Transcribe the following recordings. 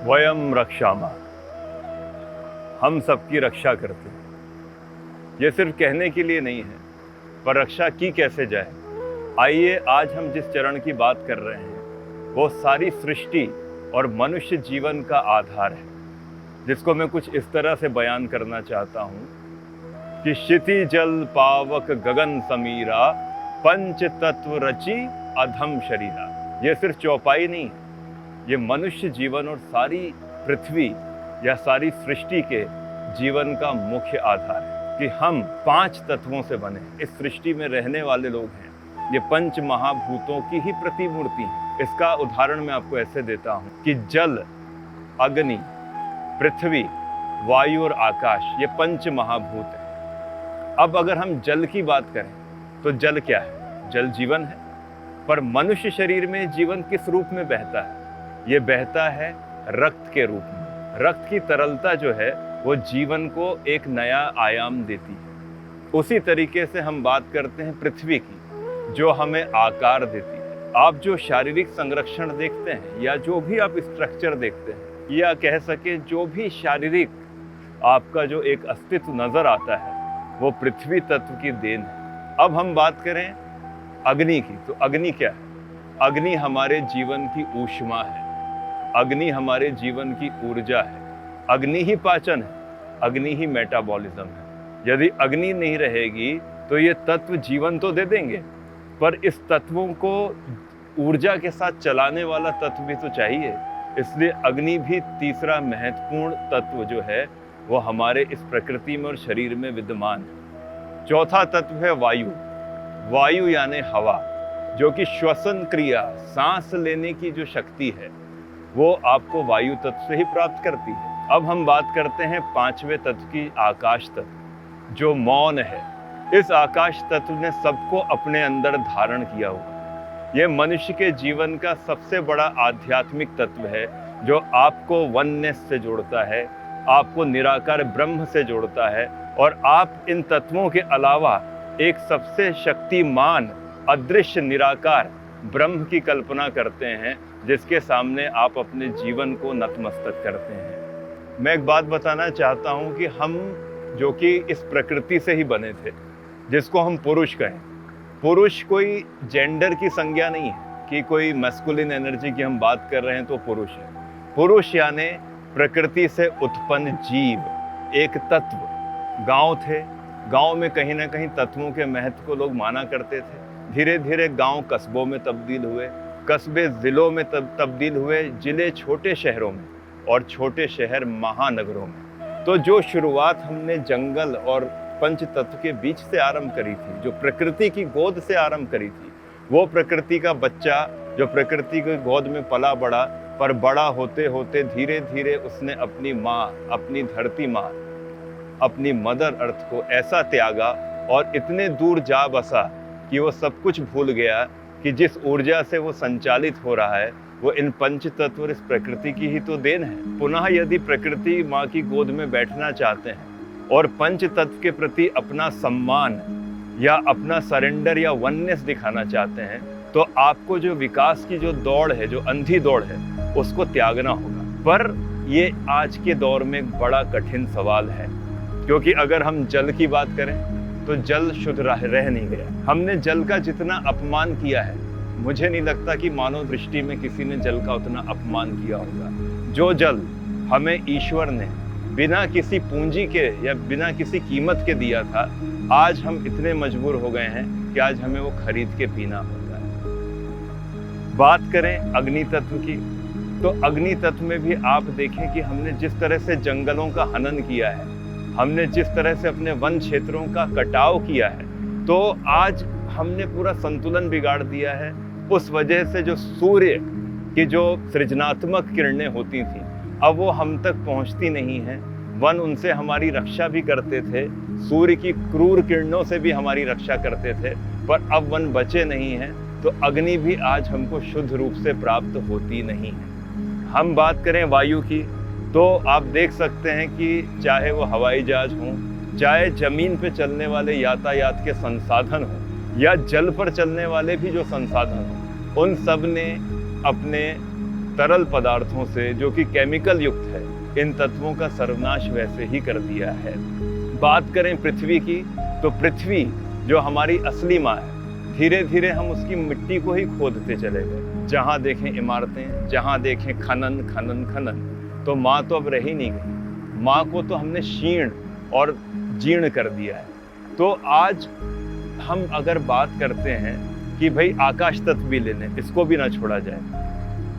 वयम रक्षामः, हम सबकी रक्षा करते हैं। ये सिर्फ कहने के लिए नहीं है, पर रक्षा की कैसे जाए। आइए आज हम जिस चरण की बात कर रहे हैं वो सारी सृष्टि और मनुष्य जीवन का आधार है, जिसको मैं कुछ इस तरह से बयान करना चाहता हूँ कि क्षिति जल पावक गगन समीरा, पंच तत्व रचि अधम शरीरा। ये सिर्फ चौपाई नहीं है, ये मनुष्य जीवन और सारी पृथ्वी या सारी सृष्टि के जीवन का मुख्य आधार है कि हम 5 तत्वों से बने। इस सृष्टि में रहने वाले लोग हैं, ये 5 महाभूतों की ही प्रतिमूर्ति है। इसका उदाहरण मैं आपको ऐसे देता हूँ कि जल, अग्नि, पृथ्वी, वायु और आकाश, ये 5 महाभूत हैं। अब अगर हम जल की बात करें तो जल क्या है? जल जीवन है। पर मनुष्य शरीर में जीवन किस रूप में बहता है? ये बहता है रक्त के रूप में। रक्त की तरलता जो है वो जीवन को एक नया आयाम देती है। उसी तरीके से हम बात करते हैं पृथ्वी की, जो हमें आकार देती है। आप जो शारीरिक संरक्षण देखते हैं या जो भी आप स्ट्रक्चर देखते हैं या कह सके जो भी शारीरिक आपका जो एक अस्तित्व नजर आता है वो पृथ्वी तत्व की देन है। अब हम बात करें अग्नि की, तो अग्नि क्या है? अग्नि हमारे जीवन की ऊष्मा है, अग्नि हमारे जीवन की ऊर्जा है, अग्नि ही पाचन है, अग्नि ही मेटाबॉलिज्म है। यदि अग्नि नहीं रहेगी तो ये तत्व जीवन तो दे देंगे, पर इस तत्वों को ऊर्जा के साथ चलाने वाला तत्व भी तो चाहिए। इसलिए अग्नि भी तीसरा महत्वपूर्ण तत्व जो है वो हमारे इस प्रकृति में और शरीर में विद्यमान है। चौथा तत्व है वायु। वायु यानी हवा, जो कि श्वसन क्रिया, सांस लेने की जो शक्ति है वो आपको वायु तत्व से ही प्राप्त करती है। अब हम बात करते हैं 5वें तत्व की, आकाश तत्व, जो मौन है। इस आकाश तत्व ने सबको अपने अंदर धारण किया हुआ। ये मनुष्य के जीवन का सबसे बड़ा आध्यात्मिक तत्व है, जो आपको वननेस से जोड़ता है, आपको निराकार ब्रह्म से जोड़ता है। और आप इन तत्वों के अलावा एक सबसे शक्तिमान अदृश्य निराकार ब्रह्म की कल्पना करते हैं, जिसके सामने आप अपने जीवन को नतमस्तक करते हैं। मैं एक बात बताना चाहता हूं कि हम जो कि इस प्रकृति से ही बने थे, जिसको हम पुरुष कहें, पुरुष कोई जेंडर की संज्ञा नहीं है कि कोई मैस्कुलिन एनर्जी की हम बात कर रहे हैं तो पुरुष है। पुरुष यानी प्रकृति से उत्पन्न जीव, एक तत्व। गांव थे, गांव में कहीं ना कहीं तत्वों के महत्व को लोग माना करते थे। धीरे धीरे गांव कस्बों में तब्दील हुए, कस्बे जिलों में तब्दील हुए, जिले छोटे शहरों में और छोटे शहर महानगरों में। तो जो शुरुआत हमने जंगल और पंच तत्व के बीच से आरंभ करी थी, जो प्रकृति की गोद से आरंभ करी थी, वो प्रकृति का बच्चा जो प्रकृति की गोद में पला बड़ा, पर बड़ा होते होते धीरे धीरे उसने अपनी माँ, अपनी धरती माँ, अपनी मदर अर्थ को ऐसा त्यागा और इतने दूर जा बसा कि वो सब कुछ भूल गया कि जिस ऊर्जा से वो संचालित हो रहा है वो इन पंच तत्व और इस प्रकृति की ही तो देन है। पुनः यदि प्रकृति माँ की गोद में बैठना चाहते हैं और पंच तत्व के प्रति अपना सम्मान या अपना सरेंडर या वननेस दिखाना चाहते हैं, तो आपको जो विकास की जो दौड़ है, जो अंधी दौड़ है, उसको त्यागना होगा। पर ये आज के दौर में एक बड़ा कठिन सवाल है, क्योंकि अगर हम जल की बात करें तो जल शुद्ध रह नहीं गया। हमने जल का जितना अपमान किया है, मुझे नहीं लगता कि मानव दृष्टि में किसी ने जल का उतना अपमान किया होगा। जो जल हमें ईश्वर ने बिना किसी पूंजी के या बिना किसी कीमत के दिया था, आज हम इतने मजबूर हो गए हैं कि आज हमें वो खरीद के पीना होता है। बात करें अग्नि तत्व की, तो अग्नि तत्व में भी आप देखें कि हमने जिस तरह से जंगलों का हनन किया है, हमने जिस तरह से अपने वन क्षेत्रों का कटाव किया है, तो आज हमने पूरा संतुलन बिगाड़ दिया है। उस वजह से जो सूर्य की जो सृजनात्मक किरणें होती थी, अब वो हम तक पहुंचती नहीं हैं। वन उनसे हमारी रक्षा भी करते थे, सूर्य की क्रूर किरणों से भी हमारी रक्षा करते थे, पर अब वन बचे नहीं हैं, तो अग्नि भी आज हमको शुद्ध रूप से प्राप्त होती नहीं है। हम बात करें वायु की, तो आप देख सकते हैं कि चाहे वो हवाई जहाज हों, चाहे जमीन पे चलने वाले यातायात के संसाधन हों, या जल पर चलने वाले भी जो संसाधन हों, उन सब ने अपने तरल पदार्थों से जो कि केमिकल युक्त है, इन तत्वों का सर्वनाश वैसे ही कर दिया है। बात करें पृथ्वी की, तो पृथ्वी जो हमारी असली माँ है, धीरे धीरे हम उसकी मिट्टी को ही खोदते चले गए। जहाँ देखें इमारतें, जहाँ देखें खनन खनन खनन, तो माँ तो अब रही नहीं गई। माँ को तो हमने क्षीण और जीर्ण कर दिया है। तो आज हम अगर बात करते हैं कि भाई आकाश तत्व भी ले लें, इसको भी ना छोड़ा जाए।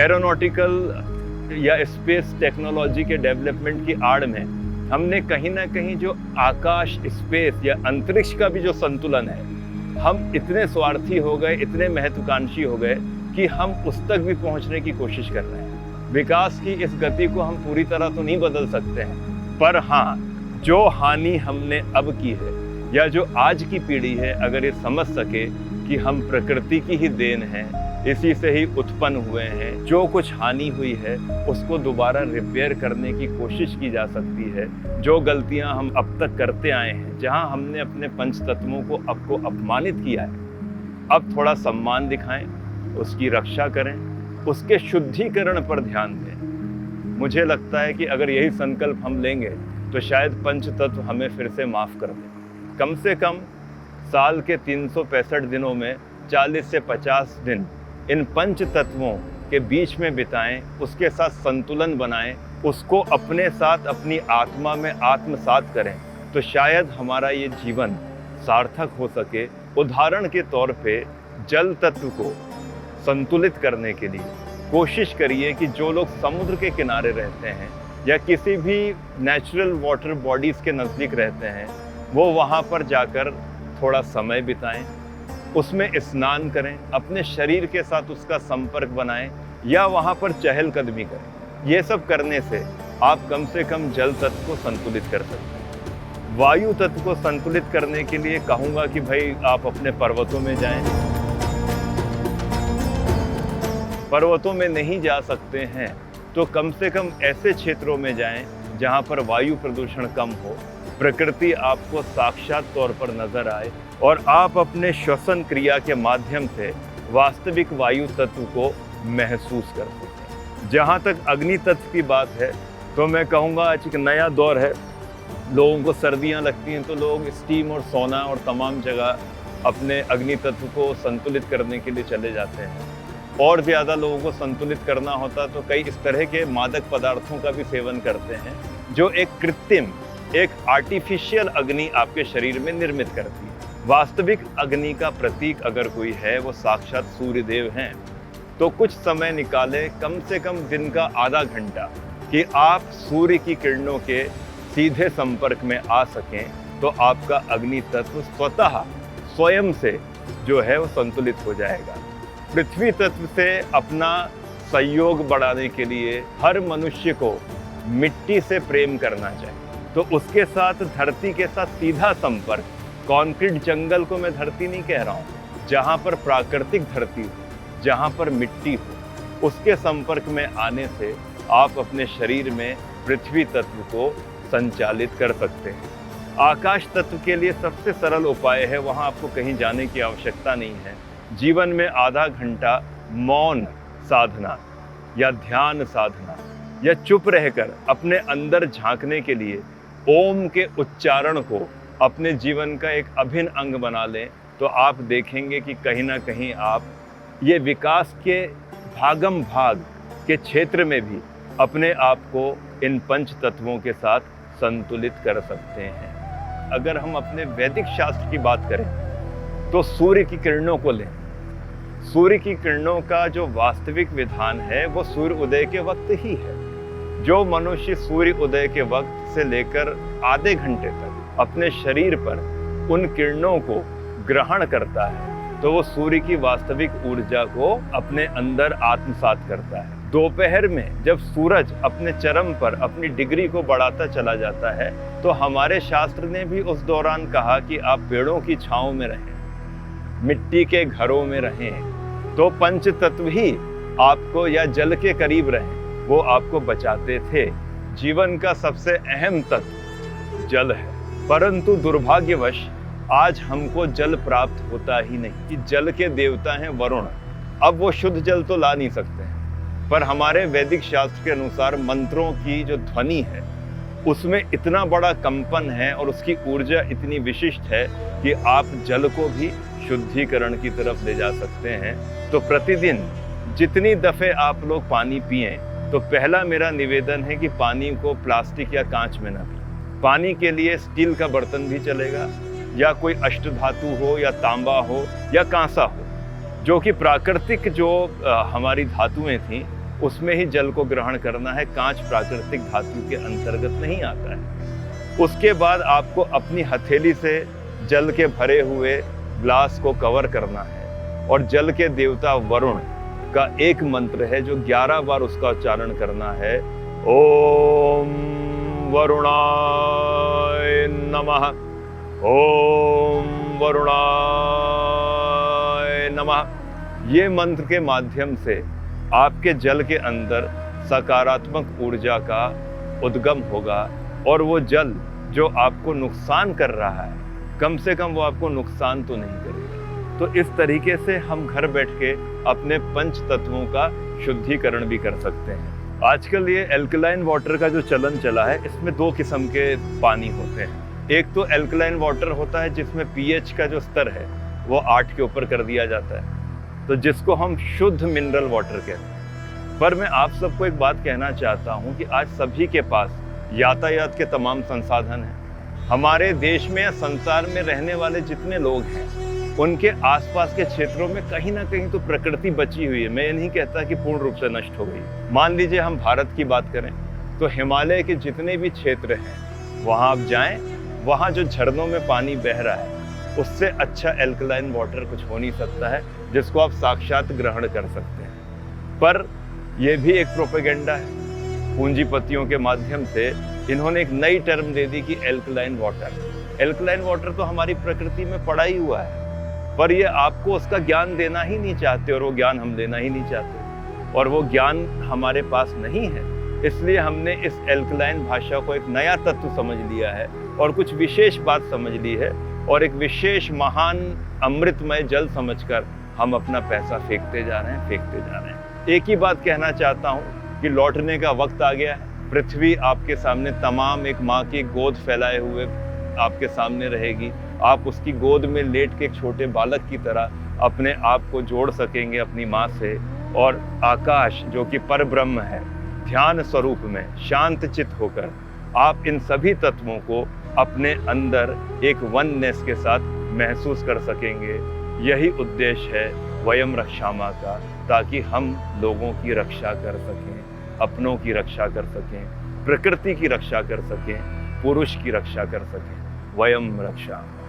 एरोनॉटिकल या स्पेस टेक्नोलॉजी के डेवलपमेंट की आड़ में हमने कहीं ना कहीं जो आकाश, स्पेस या अंतरिक्ष का भी जो संतुलन है, हम इतने स्वार्थी हो गए, इतने महत्वाकांक्षी हो गए कि हम उस तक भी पहुंचने की कोशिश कर रहे हैं। विकास की इस गति को हम पूरी तरह तो नहीं बदल सकते हैं, पर हाँ, जो हानि हमने अब की है या जो आज की पीढ़ी है, अगर ये समझ सके कि हम प्रकृति की ही देन हैं, इसी से ही उत्पन्न हुए हैं, जो कुछ हानि हुई है उसको दोबारा रिपेयर करने की कोशिश की जा सकती है। जो गलतियां हम अब तक करते आए हैं, जहां हमने अपने पंच तत्वों को अपमानित किया है, अब थोड़ा सम्मान दिखाएं, उसकी रक्षा करें, उसके शुद्धिकरण पर ध्यान दें। मुझे लगता है कि अगर यही संकल्प हम लेंगे तो शायद पंच तत्व हमें फिर से माफ़ कर दें। कम से कम साल के 365 दिनों में 40 से 50 दिन इन पंच तत्वों के बीच में बिताएं, उसके साथ संतुलन बनाएं, उसको अपने साथ अपनी आत्मा में आत्मसात करें, तो शायद हमारा ये जीवन सार्थक हो सके। उदाहरण के तौर पे जल तत्व को संतुलित करने के लिए कोशिश करिए कि जो लोग समुद्र के किनारे रहते हैं या किसी भी नेचुरल वाटर बॉडीज़ के नज़दीक रहते हैं, वो वहाँ पर जाकर थोड़ा समय बिताएं, उसमें स्नान करें, अपने शरीर के साथ उसका संपर्क बनाएं या वहाँ पर चहलकदमी करें। ये सब करने से आप कम से कम जल तत्व को संतुलित कर सकते हैं। वायु तत्व को संतुलित करने के लिए कहूँगा कि भाई आप अपने पर्वतों में जाएं। पर्वतों में नहीं जा सकते हैं तो कम से कम ऐसे क्षेत्रों में जाएं जहाँ पर वायु प्रदूषण कम हो, प्रकृति आपको साक्षात तौर पर नजर आए और आप अपने श्वसन क्रिया के माध्यम से वास्तविक वायु तत्व को महसूस कर सकें। जहाँ तक अग्नि तत्व की बात है, तो मैं कहूँगा आज एक नया दौर है। लोगों को सर्दियाँ लगती हैं तो लोग स्टीम और सोना और तमाम जगह अपने अग्नि तत्व को संतुलित करने के लिए चले जाते हैं। और ज़्यादा लोगों को संतुलित करना होता तो कई इस तरह के मादक पदार्थों का भी सेवन करते हैं, जो एक कृत्रिम, एक आर्टिफिशियल अग्नि आपके शरीर में निर्मित करती है। वास्तविक अग्नि का प्रतीक अगर कोई है, वो साक्षात सूर्यदेव हैं। तो कुछ समय निकालें, कम से कम दिन का आधा घंटा, कि आप सूर्य की किरणों के सीधे संपर्क में आ सकें, तो आपका अग्नि तत्व स्वयं से जो है वो संतुलित हो जाएगा। पृथ्वी तत्व से अपना सहयोग बढ़ाने के लिए हर मनुष्य को मिट्टी से प्रेम करना चाहिए। तो उसके साथ धरती के साथ सीधा संपर्क, कंक्रीट जंगल को मैं धरती नहीं कह रहा हूँ, जहाँ पर प्राकृतिक धरती हो, जहाँ पर मिट्टी हो, उसके संपर्क में आने से आप अपने शरीर में पृथ्वी तत्व को संचालित कर सकते हैं। आकाश तत्व के लिए सबसे सरल उपाय है, वहाँ आपको कहीं जाने की आवश्यकता नहीं है। जीवन में आधा घंटा मौन साधना या ध्यान साधना या चुप रहकर अपने अंदर झांकने के लिए ओम के उच्चारण को अपने जीवन का एक अभिन्न अंग बना लें, तो आप देखेंगे कि कहीं ना कहीं आप ये विकास के भागम भाग के क्षेत्र में भी अपने आप को इन पंच तत्वों के साथ संतुलित कर सकते हैं। अगर हम अपने वैदिक शास्त्र की बात करें तो सूर्य की किरणों को लें। सूर्य की किरणों का जो वास्तविक विधान है वो सूर्य उदय के वक्त ही है। जो मनुष्य सूर्य उदय के वक्त से लेकर आधे घंटे तक अपने शरीर पर उन किरणों को ग्रहण करता है, तो वो सूर्य की वास्तविक ऊर्जा को अपने अंदर आत्मसात करता है। दोपहर में जब सूरज अपने चरम पर अपनी डिग्री को बढ़ाता चला जाता है, तो हमारे शास्त्र ने भी उस दौरान कहा कि आप पेड़ों की छांव में रहें, मिट्टी के घरों में रहें, तो पंच तत्व ही आपको, या जल के करीब रहें, वो आपको बचाते थे। जीवन का सबसे अहम तत्व जल है, परंतु दुर्भाग्यवश आज हमको जल प्राप्त होता ही नहीं। कि जल के देवता हैं वरुण, अब वो शुद्ध जल तो ला नहीं सकते हैं, पर हमारे वैदिक शास्त्र के अनुसार मंत्रों की जो ध्वनि है उसमें इतना बड़ा कंपन है और उसकी ऊर्जा इतनी विशिष्ट है कि आप जल को भी शुद्धिकरण की तरफ ले जा सकते हैं। तो प्रतिदिन जितनी दफ़े आप लोग पानी पिएं, तो पहला मेरा निवेदन है कि पानी को प्लास्टिक या कांच में ना पिएं। पानी के लिए स्टील का बर्तन भी चलेगा, या कोई अष्टधातु हो या तांबा हो या कांसा हो, जो कि प्राकृतिक जो हमारी धातुएं थीं उसमें ही जल को ग्रहण करना है। कांच प्राकृतिक धातु के अंतर्गत नहीं आता है। उसके बाद आपको अपनी हथेली से जल के भरे हुए ग्लास को कवर करना है और जल के देवता वरुण का एक मंत्र है जो 11 बार उसका उच्चारण करना है। ओम वरुणाय नमः, ओम वरुणाय नमः। ये मंत्र के माध्यम से आपके जल के अंदर सकारात्मक ऊर्जा का उद्गम होगा और वो जल जो आपको नुकसान कर रहा है, कम से कम वो आपको नुकसान तो नहीं करेगा। तो इस तरीके से हम घर बैठ के अपने पंच तत्वों का शुद्धिकरण भी कर सकते हैं। आजकल ये एल्कलाइन वाटर का जो चलन चला है, इसमें 2 किस्म के पानी होते हैं। एक तो एल्कलाइन वाटर होता है जिसमें पीएच का जो स्तर है वो 8 के ऊपर कर दिया जाता है, तो जिसको हम शुद्ध मिनरल वाटर कहते हैं। पर मैं आप सबको एक बात कहना चाहता हूँ कि आज सभी के पास यातायात के तमाम संसाधन हैं। हमारे देश में या संसार में रहने वाले जितने लोग हैं, उनके आसपास के क्षेत्रों में कहीं ना कहीं तो प्रकृति बची हुई है। मैं ये नहीं कहता कि पूर्ण रूप से नष्ट हो गई। मान लीजिए हम भारत की बात करें तो हिमालय के जितने भी क्षेत्र हैं वहाँ आप जाएं, वहाँ जो झरनों में पानी बह रहा है उससे अच्छा एल्कलाइन वाटर कुछ हो नहीं सकता है, जिसको आप साक्षात ग्रहण कर सकते हैं। पर यह भी एक प्रोपेगेंडा है। पूंजीपतियों के माध्यम से इन्होंने एक नई टर्म दे दी कि एल्कलाइन वाटर। एल्कलाइन वाटर तो हमारी प्रकृति में पड़ा ही हुआ है, पर ये आपको उसका ज्ञान देना ही नहीं चाहते और वो ज्ञान हम लेना ही नहीं चाहते, और वो ज्ञान हमारे पास नहीं है। इसलिए हमने इस एल्कलाइन भाषा को एक नया तत्व समझ लिया है और कुछ विशेष बात समझ ली है, और एक विशेष महान अमृतमय जल समझकर हम अपना पैसा फेंकते जा रहे हैं। एक ही बात कहना चाहता हूँ कि लौटने का वक्त आ गया है। पृथ्वी आपके सामने तमाम एक माँ की गोद फैलाए हुए आपके सामने रहेगी। आप उसकी गोद में लेट के एक छोटे बालक की तरह अपने आप को जोड़ सकेंगे अपनी माँ से, और आकाश जो कि परब्रह्म है, ध्यान स्वरूप में शांत चित्त होकर आप इन सभी तत्वों को अपने अंदर एक वननेस के साथ महसूस कर सकेंगे। यही उद्देश्य है वयम रक्षामा का, ताकि हम लोगों की रक्षा कर सकें, अपनों की रक्षा कर सकें, प्रकृति की रक्षा कर सकें, पुरुष की रक्षा कर सकें। वयम रक्षामा।